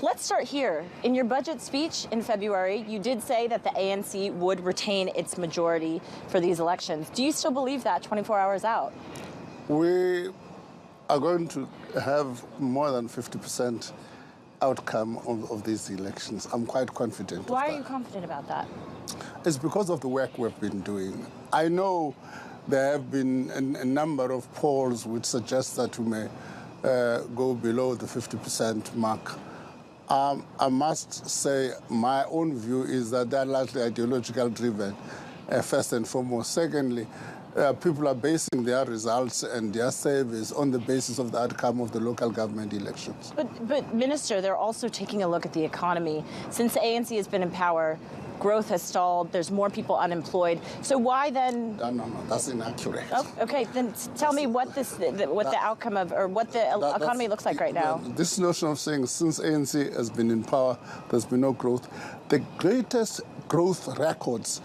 Let's start here. In your budget speech in February, you did say that the ANC would retain its majority for these elections. Do you still believe that 24 hours out? We are going to have more than 50% outcome of these elections. I'm quite confident. Why are you confident about that? It's because of the work we've been doing. I know there have been a number of polls which suggest that we may go below the 50% mark. I must say my own view is that they're largely ideological driven, first and foremost. Secondly, people are basing their results and their surveys on the basis of the outcome of the local government elections. But Minister, they're also taking a look at the economy. Since the ANC has been in power, growth has stalled, there's more people unemployed. So why then... No, that's inaccurate. Oh, okay, then tell me what the outcome of, or what the economy looks like right now. This notion of saying since ANC has been in power, there's been no growth. The greatest growth records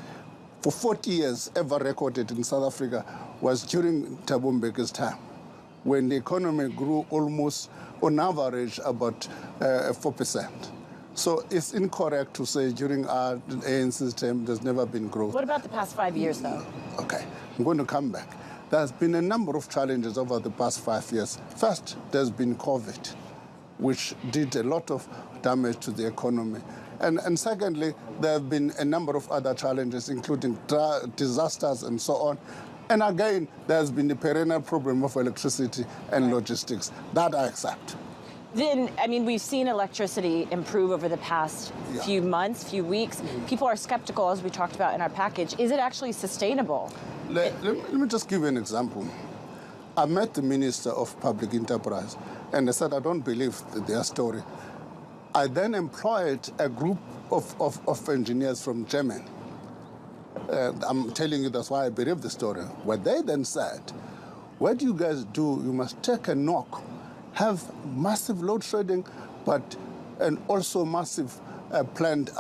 for 40 years ever recorded in South Africa was during Thabo Mbeki's time, when the economy grew almost, on average, about 4%. So it's incorrect to say during our ANC's term there's never been growth. What about the past 5 years, though? Okay, I'm going to come back. There's been a number of challenges over the past 5 years. First, there's been COVID, which did a lot of damage to the economy. And secondly, there have been a number of other challenges, including disasters and so on. And again, there's been the perennial problem of electricity and logistics. That I accept. Then, I mean, we've seen electricity improve over the past few months, few weeks. People are skeptical, as we talked about in our package. Is it actually sustainable? Let me just give you an example. I met the Minister of Public Enterprise, and I said, I don't believe their story. I then employed a group of engineers from Germany. I'm telling you, that's why I believe the story. What they then said, what you guys do, you must take a Enoch, have massive load shedding, and also massive planned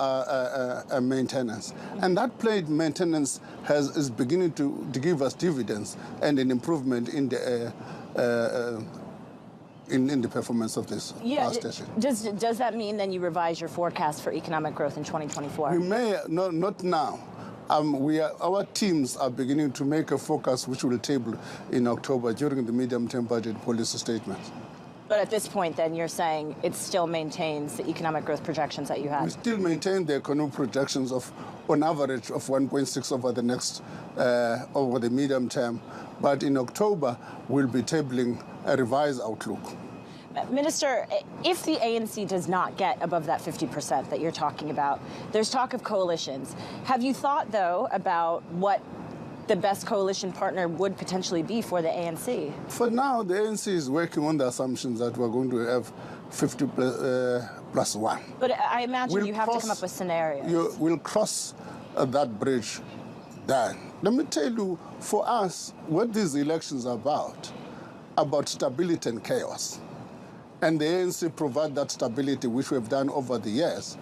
maintenance. And that planned maintenance is beginning to give us dividends and an improvement in the in the performance of this power station. Does that mean then you revise your forecast for economic growth in 2024? We may, not now. Our teams are beginning to make a forecast which will table in October during the medium-term budget policy statement. But at this point, then, you're saying it still maintains the economic growth projections that you had? We still maintain the economic projections of, on average, of 1.6 over the next, over the medium term. But in October, we'll be tabling a revised outlook. Minister, if the ANC does not get above that 50% that you're talking about, there's talk of coalitions. Have you thought, though, about what the best coalition partner would potentially be for the ANC? For now, the ANC is working on the assumptions that we're going to have 50 plus one. But I imagine you have to come up with scenarios. We'll cross that bridge then. Let me tell you, for us, what these elections are about stability and chaos. And the ANC provide that stability, which we've done over the years.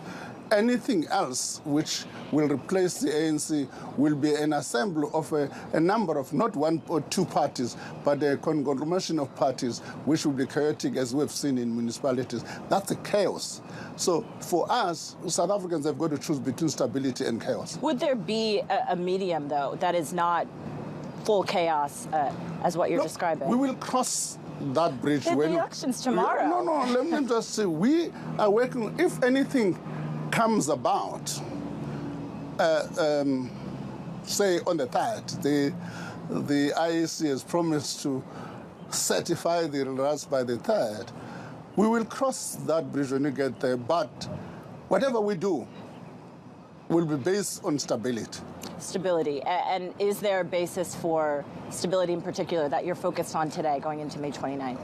Anything else which will replace the ANC will be an assembly of a number of not one or two parties, but a conglomeration of parties, which will be chaotic, as we've seen in municipalities. That's a chaos. So for us, South Africans have got to choose between stability and chaos. Would there be a medium, though, that is not full chaos, as what you're describing? We will cross that bridge when the election's tomorrow. No, let me just say, we are working, if anything comes about, say on the 3rd, the IEC has promised to certify the results by the 3rd. We will cross that bridge when we get there, but whatever we do will be based on stability. Stability. And is there a basis for stability in particular that you're focused on today going into May 29th?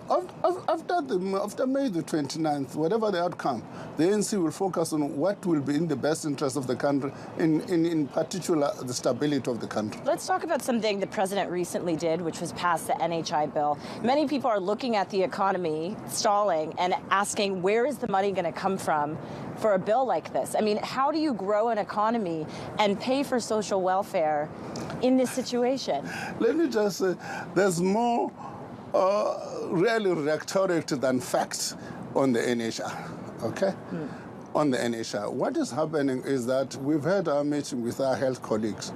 After May the 29th, whatever the outcome, the ANC will focus on what will be in the best interest of the country, in particular, the stability of the country. Let's talk about something the president recently did, which was pass the NHI bill. Many people are looking at the economy stalling and asking, where is the money going to come from for a bill like this? I mean, how do you grow an economy and pay for social welfare in this situation? Let me just say, there's more really rhetoric than facts on the NHR, okay? On the NHR. What is happening is that we've had our meeting with our health colleagues.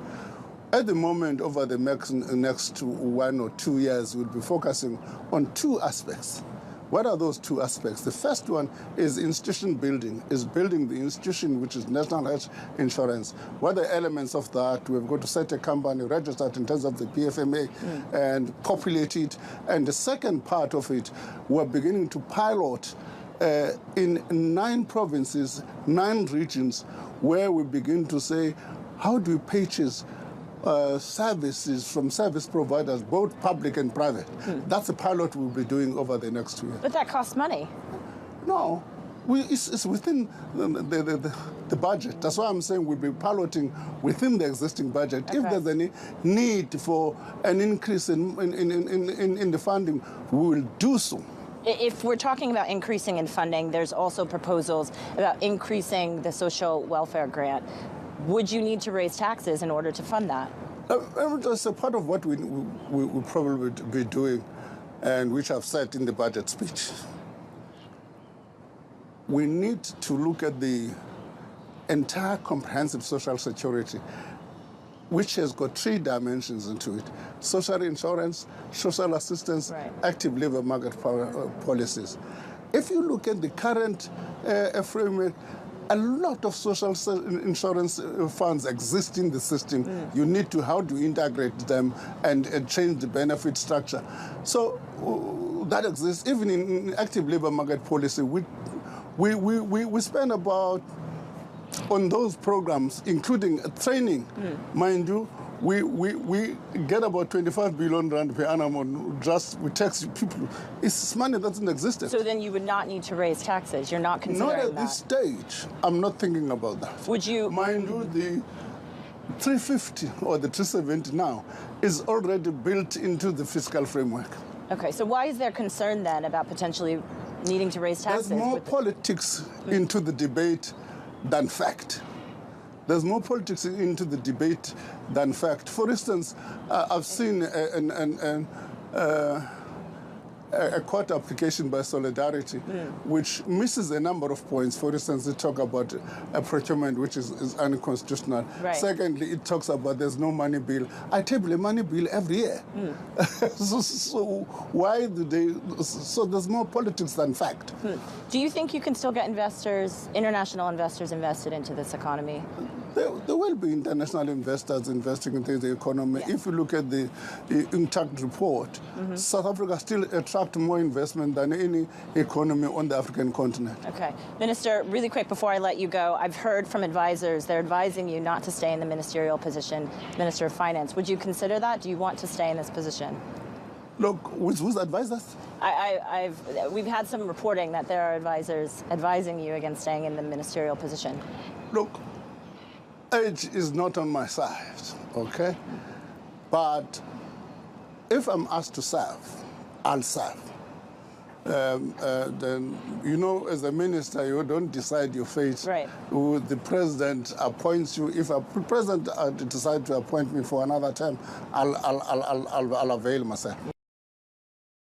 At the moment, over the next 1 or 2 years, we'll be focusing on two aspects. What are those two aspects? The first one is institution building, is building the institution, which is National Health Insurance. What are the elements of that? We've got to set a company, register it in terms of the PFMA, and populate it. And the second part of it, we're beginning to pilot in 9 provinces, 9 regions, where we begin to say, how do we purchase services from service providers, both public and private? That's a pilot we'll be doing over the next 2 years. But that costs money. No, it's within the budget. That's why I'm saying we'll be piloting within the existing budget. Okay. If there's any need for an increase in the funding, we will do so. If we're talking about increasing in funding, there's also proposals about increasing the social welfare grant. Would you need to raise taxes in order to fund that? That's a part of what we probably be doing, and which I've said in the budget speech. We need to look at the entire comprehensive social security, which has got 3 dimensions into it: social insurance, social assistance, active labor market policies. If you look at the current framework, a lot of social insurance funds exist in the system. You need to how to integrate them and change the benefit structure. So that exists. Even in active labor market policy, we spend about, on those programs, including training, mind you, we get about 25 billion rand per annum on just we tax people. It's money that doesn't exist. So then you would not need to raise taxes. You're not considering that. Not at this stage. I'm not thinking about that. Would you? Mind you, the 350 or the 370 now is already built into the fiscal framework. Okay, so why is there concern then about potentially needing to raise taxes? There's more politics into the debate than fact. There's more politics into the debate than fact. For instance, I've seen a court application by Solidarity, which misses a number of points. For instance, they talk about a procurement which is unconstitutional. Secondly, it talks about there's no money bill. I table a money bill every year. So why do they? So there's more politics than fact. Do you think you can still get investors, international investors, invested into this economy? There will be international investors investing into the economy. If you look at the Intact report, South Africa still attracts more investment than any economy on the African continent. Okay. Minister, really quick before I let you go, I've heard from advisors, they're advising you not to stay in the ministerial position, Minister of Finance. Would you consider that? Do you want to stay in this position? Look, who's advisors? We've had some reporting that there are advisors advising you against staying in the ministerial position. Look, age is not on my side, okay? But if I'm asked to serve, I'll serve. Then, you know, as a minister, you don't decide your fate. The president appoints you. If a president decides to appoint me for another term, I'll avail myself.